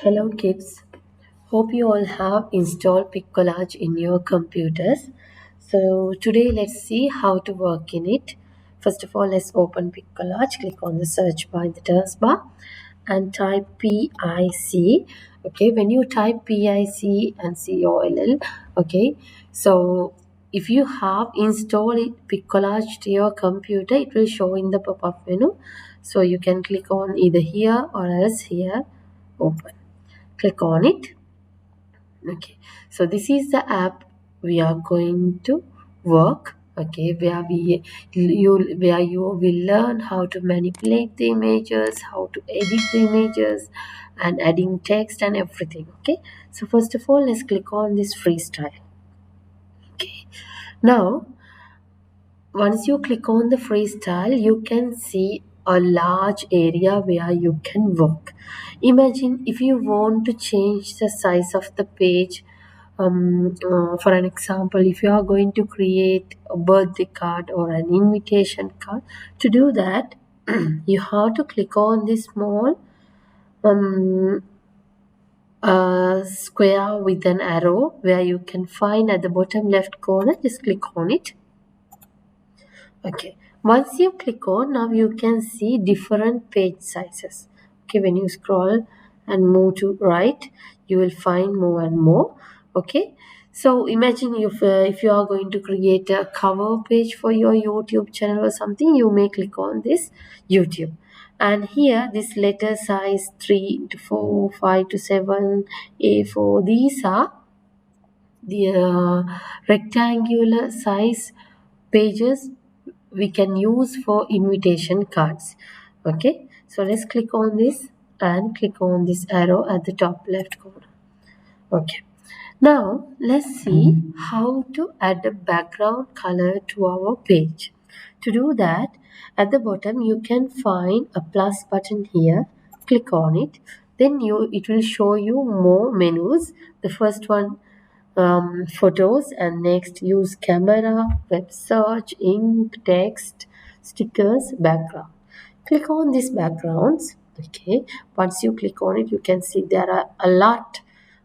Hello kids, hope you all have installed PicCollage in your computers. So today let's see how to work in it. First of all, let's open PicCollage, click on the search bar in the taskbar and type PIC. Okay, when you type PIC and COLL, okay, so if you have installed PicCollage to your computer, it will show in the pop-up menu. So you can click on either here or else here, open. Click on it. Okay, so this is the app we are going to work. Okay, where you will learn how to manipulate the images, how to edit the images, and adding text and everything. Okay, so first of all, let's click on this freestyle. Okay, now once you click on the freestyle, you can see a large area where you can work. Imagine if you want to change the size of the page. For an example, if you are going to create a birthday card or an invitation card, to do that, you have to click on this small um, square with an arrow where you can find at the bottom left corner. Just click on it. Okay, once you click on, now you can see different page sizes. Okay, when you scroll and move to right, you will find more and more. Okay, so imagine if you are going to create a cover page for your YouTube channel or something, you may click on this YouTube. And here this letter size 3 to 4, 5 to 7, A4, these are the rectangular size pages we can use for invitation cards. Okay, so let's click on this and click on this arrow at the top left corner. Okay, now let's see how to add a background color to our page. To do that, at the bottom you can find a plus button here. Click on it, then it will show you more menus. The first one, photos, and next use camera, web search, ink, text, stickers, background. Click on these backgrounds. Okay, once you click on it, you can see there are a lot.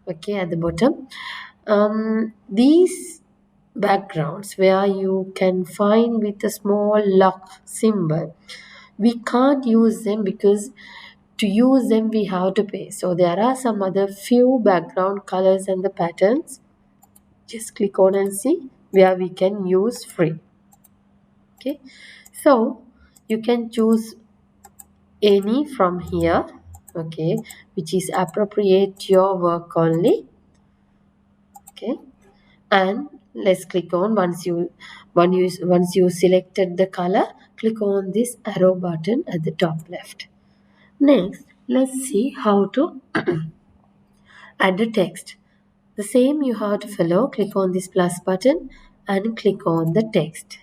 Okay, at the bottom, these backgrounds where you can find with a small lock symbol, we can't use them because to use them we have to pay. So there are some other few background colors and the patterns. Just click on and see where we can use free. Okay, so you can choose any from here, okay, which is appropriate to your work only. Okay, and let's click on, once you selected the color, click on this arrow button at the top left. Next, let's see how to add the text. The same you have to follow. Click on this plus button and click on the text.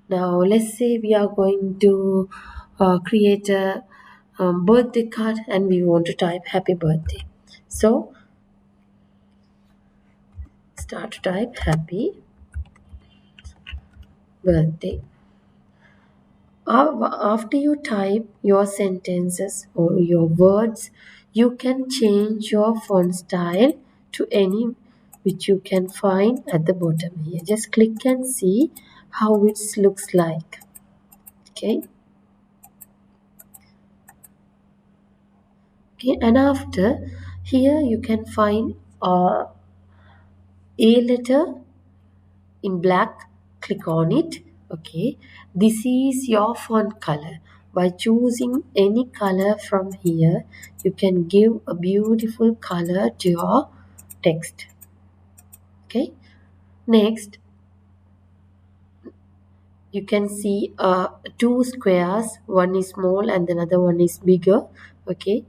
Now let's say we are going to create a birthday card and we want to type happy birthday. So start to type happy birthday. After you type your sentences or your words, you can change your font style to any which you can find at the bottom here. Just click and see how it looks like. Okay. Okay, and after here you can find a letter in black. Click on it. Okay, this is your font color. By choosing any color from here, you can give a beautiful color to your text. Okay, next you can see two squares, one is small and another one is bigger. Okay,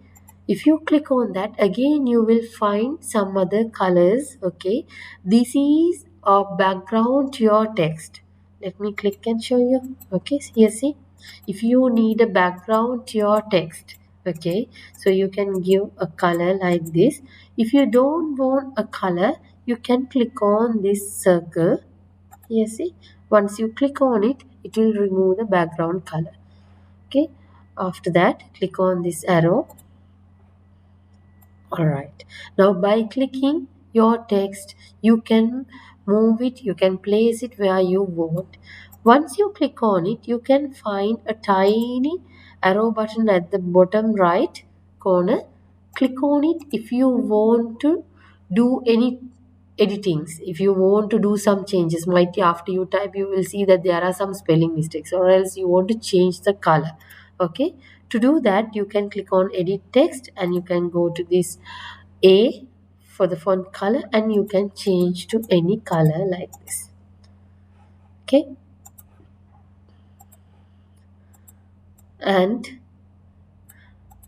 if you click on that, again you will find some other colors. Okay, this is a background to your text. Let me click and show you. Okay, here see, if you need a background to your text, okay, so you can give a color like this. If you don't want a color, you can click on this circle. Here see, once you click on it, it will remove the background color. Okay, after that click on this arrow Alright. Now by clicking your text, you can move it, you can place it where you want. Once you click on it, you can find a tiny arrow button at the bottom right corner. Click on it if you want to do any editings. If you want to do some changes, might after you type, you will see that there are some spelling mistakes, or else you want to change the color. Okay, to do that, you can click on edit text and you can go to this A for the font color and you can change to any color like this. Okay, and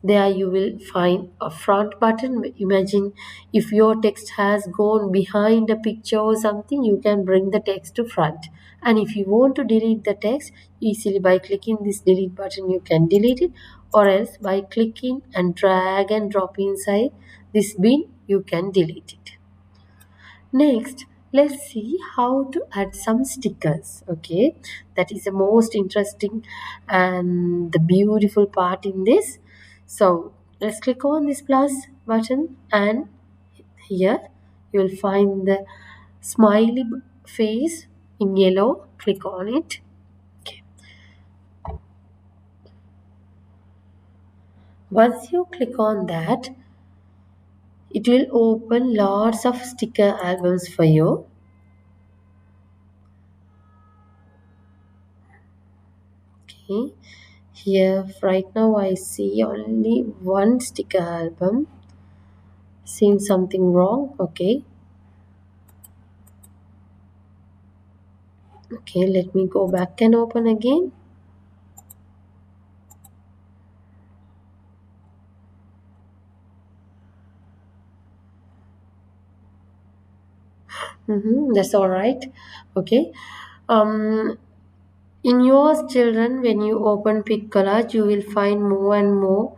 there you will find a front button. Imagine if your text has gone behind a picture or something, you can bring the text to front. And if you want to delete the text, easily by clicking this delete button, you can delete it, or else by clicking and drag and drop inside this bin, you can delete it. Next, let's see how to add some stickers. Okay, that is the most interesting and the beautiful part in this. So let's click on this plus button, and here you will find the smiley face in yellow. Click on it. Okay. Once you click on that, it will open lots of sticker albums for you. Okay, here right now I see only one sticker album. Seems something wrong. Okay, let me go back and open again. That's all right. Okay, um in yours children, when you open PicCollage, you will find more and more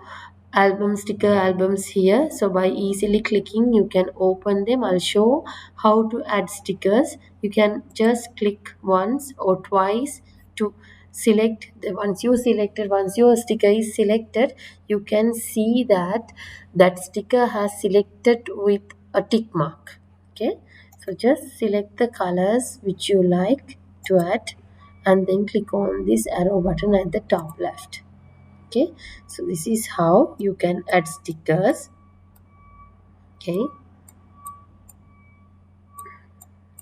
sticker albums here. So by easily clicking, you can open them. I'll show how to add stickers. You can just click once or twice to select. Once your sticker is selected, you can see that that sticker has selected with a tick mark. Okay, so just select the colors which you like to add and then click on this arrow button at the top left. Okay, so this is how you can add stickers. Okay,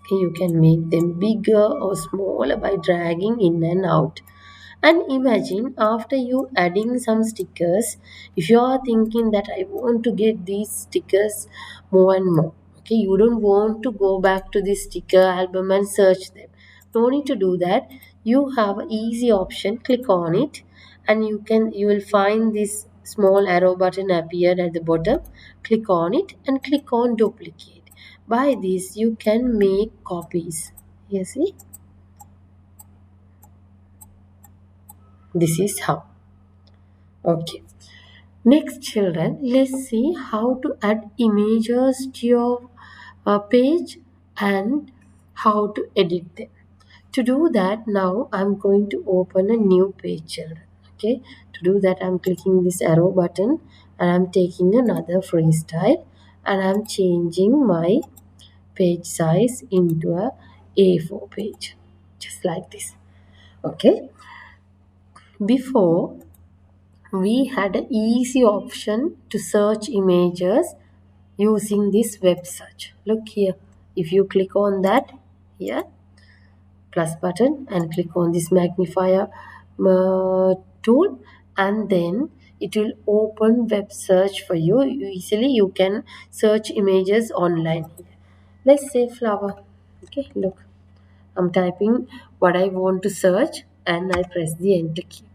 you can make them bigger or smaller by dragging in and out. And imagine after you adding some stickers, if you are thinking that I want to get these stickers more and more, okay, you don't want to go back to this sticker album and search them. No need to do that. You have an easy option. Click on it, and you will find this small arrow button appeared at the bottom. Click on it and click on duplicate. By this, you can make copies. You see, this is how. Okay. Next, children, let's see how to add images to your page and how to edit them. To do that, now I'm going to open a new page, children. Okay. To do that, I'm clicking this arrow button and I'm taking another freestyle and I'm changing my page size into a A4 page, just like this. Okay. Before, we had an easy option to search images using this web search. Look here, if you click on that here plus button and click on this magnifier tool, and then it will open web search for you. Easily you can search images online. Let's say flower. Okay, look, I'm typing what I want to search and I press the enter key.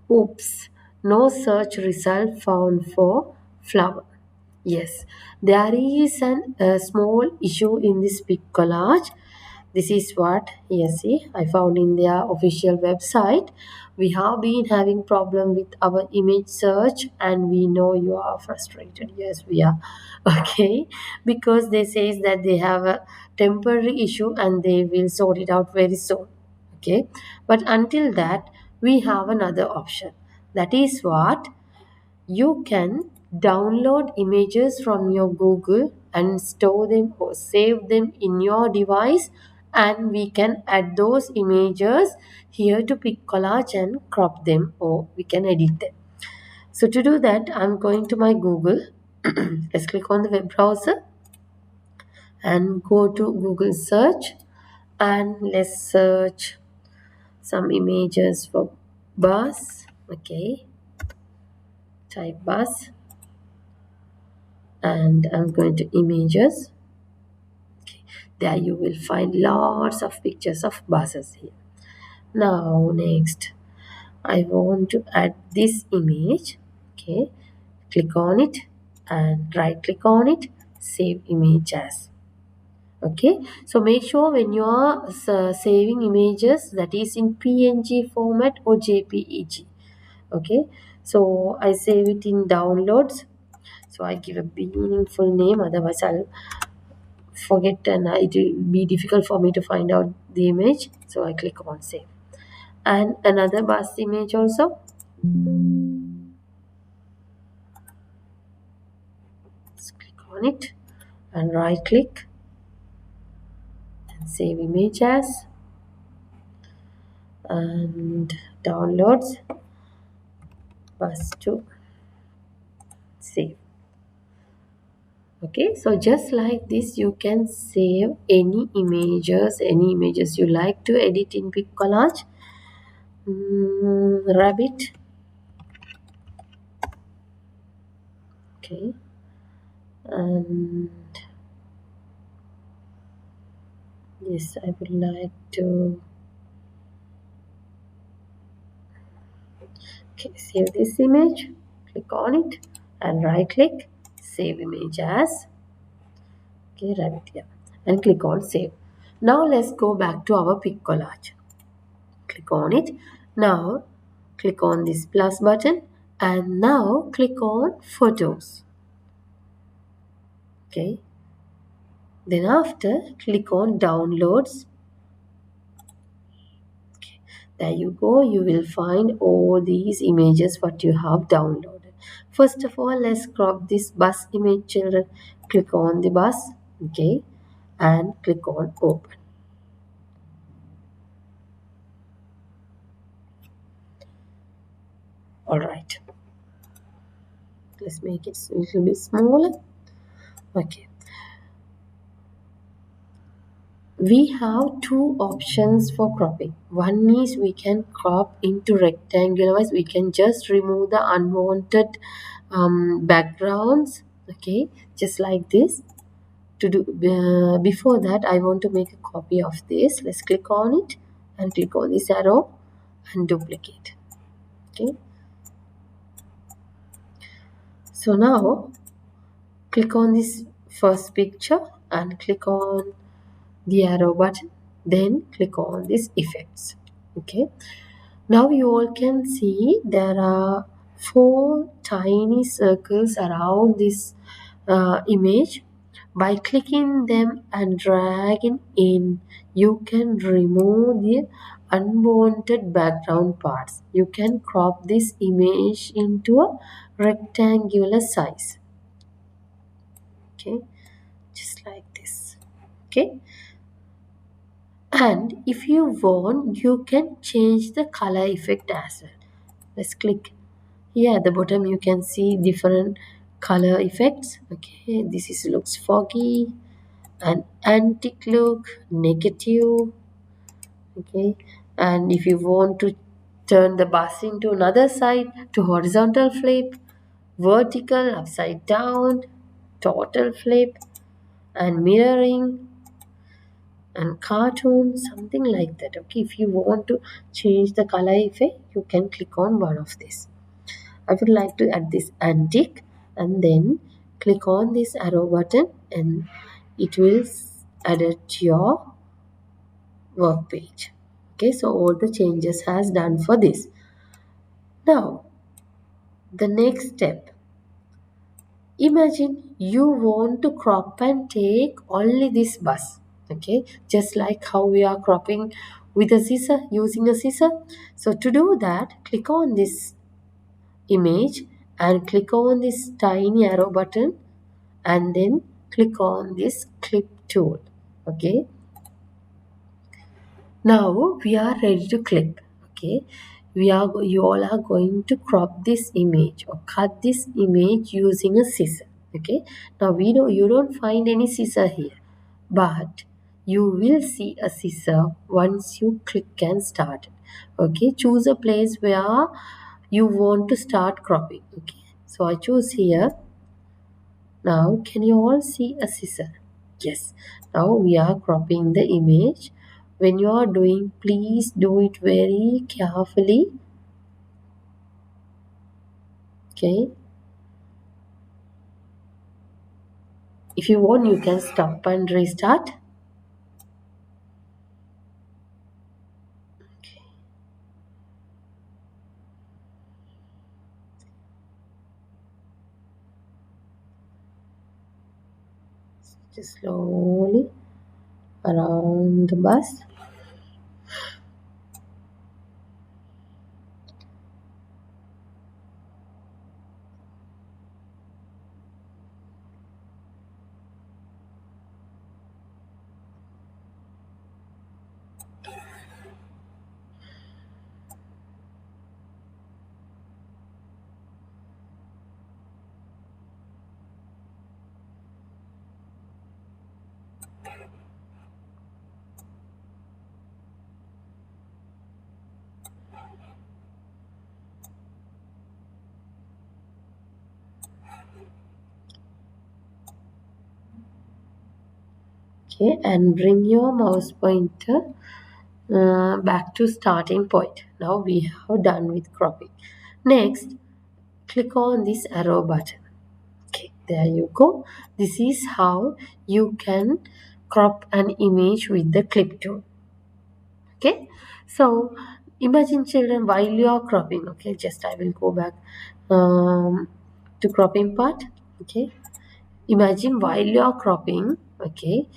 Oops, no search result found for flower. Yes, there is a small issue in this Pic Collage. This is what, yes, see, I found in their official website. We have been having problem with our image search and we know you are frustrated. Yes, we are. Okay, because they says that they have a temporary issue and they will sort it out very soon. Okay, but until that, we have another option. That is what you can download images from your Google and store them or save them in your device, and we can add those images here to PicCollage and crop them, or we can edit them. So to do that, I'm going to my Google. Let's click on the web browser and go to Google search, and let's search some images for bus. Okay, type bus, and I'm going to images. Okay, there you will find lots of pictures of buses here. Now next, I want to add this image. Okay, click on it and right click on it, save image as. Okay, so make sure when you are saving images, that is in PNG format or JPEG. Okay, so I save it in downloads, so I give a meaningful name, otherwise I'll forget and it will be difficult for me to find out the image. So I click on save, and another bus image also. Let's click on it and right click and save image as, and downloads, bus to save. Okay, so just like this you can save any images you like to edit in PicCollage. Rabbit. Okay, and yes, I would like to save this image. Click on it and right click, save image as. Okay, rabbit, yeah, and click on save. Now let's go back to our PicCollage. Click on it. Now click on this plus button and now click on photos. Okay, then after click on downloads. Okay, there you go, you will find all these images what you have downloaded. First of all, let's crop this bus image, children. Click on the bus. Okay, and click on open. All right, let's make it a little bit smaller. Okay, we have two options for cropping. One is we can crop into rectangular wise. We can just remove the unwanted backgrounds. Okay, just like this. To do before that, I want to make a copy of this. Let's click on it and click on this arrow and duplicate. Okay, so now click on this first picture and click on the arrow button, then click on this effects. Okay, now you all can see there are four tiny circles around this image. By clicking them and dragging in, you can remove the unwanted background parts. You can crop this image into a rectangular size. Okay, just like this. Okay, and if you want, you can change the color effect as well. Let's click here at the bottom. You can see different color effects. Okay, this is looks foggy, an antique look, negative. Okay, and if you want to turn the bus into another side, to horizontal flip, vertical, upside down, total flip, and mirroring, and cartoon, something like that. Okay, if you want to change the color effect, you can click on one of these. I would like to add this antique, and then click on this arrow button and it will add it to your work page. Okay, so all the changes has done for this. Now the next step, imagine you want to crop and take only this bus. Okay, just like how we are cropping with a scissor, using a scissor. So to do that, click on this image and click on this tiny arrow button and then click on this clip tool. Okay, now we are ready to clip. Okay, you all are going to crop this image or cut this image using a scissor. Okay, now you don't find any scissor here, but you will see a scissor once you click and start. Okay, choose a place where you want to start cropping. Okay, so I choose here. Now, can you all see a scissor? Yes. Now we are cropping the image. When you are doing, please do it very carefully. Okay. If you want, you can stop and restart. Okay. Just slowly around the bus. Okay, and bring your mouse pointer back to starting point. Now we have done with cropping. Next, click on this arrow button. Okay, there you go. This is how you can crop an image with the clip tool. Okay, so imagine children while you are cropping. Okay, just I will go back to cropping part. Okay, imagine while you are cropping. Okay,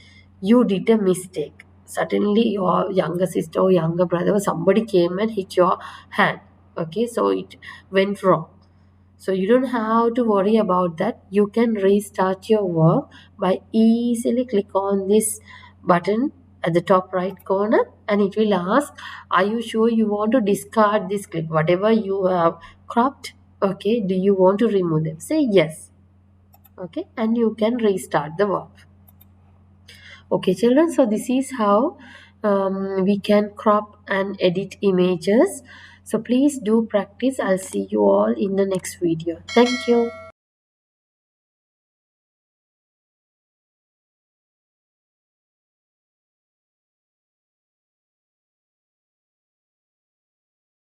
you did a mistake. Suddenly, your younger sister or younger brother or somebody came and hit your hand. Okay, so it went wrong. So you don't have to worry about that. You can restart your work by easily click on this button at the top right corner and it will ask, are you sure you want to discard this clip? Whatever you have cropped, okay, do you want to remove them? Say yes. Okay, and you can restart the work. Okay, children, so this is how we can crop and edit images. So please do practice. I'll see you all in the next video. Thank you.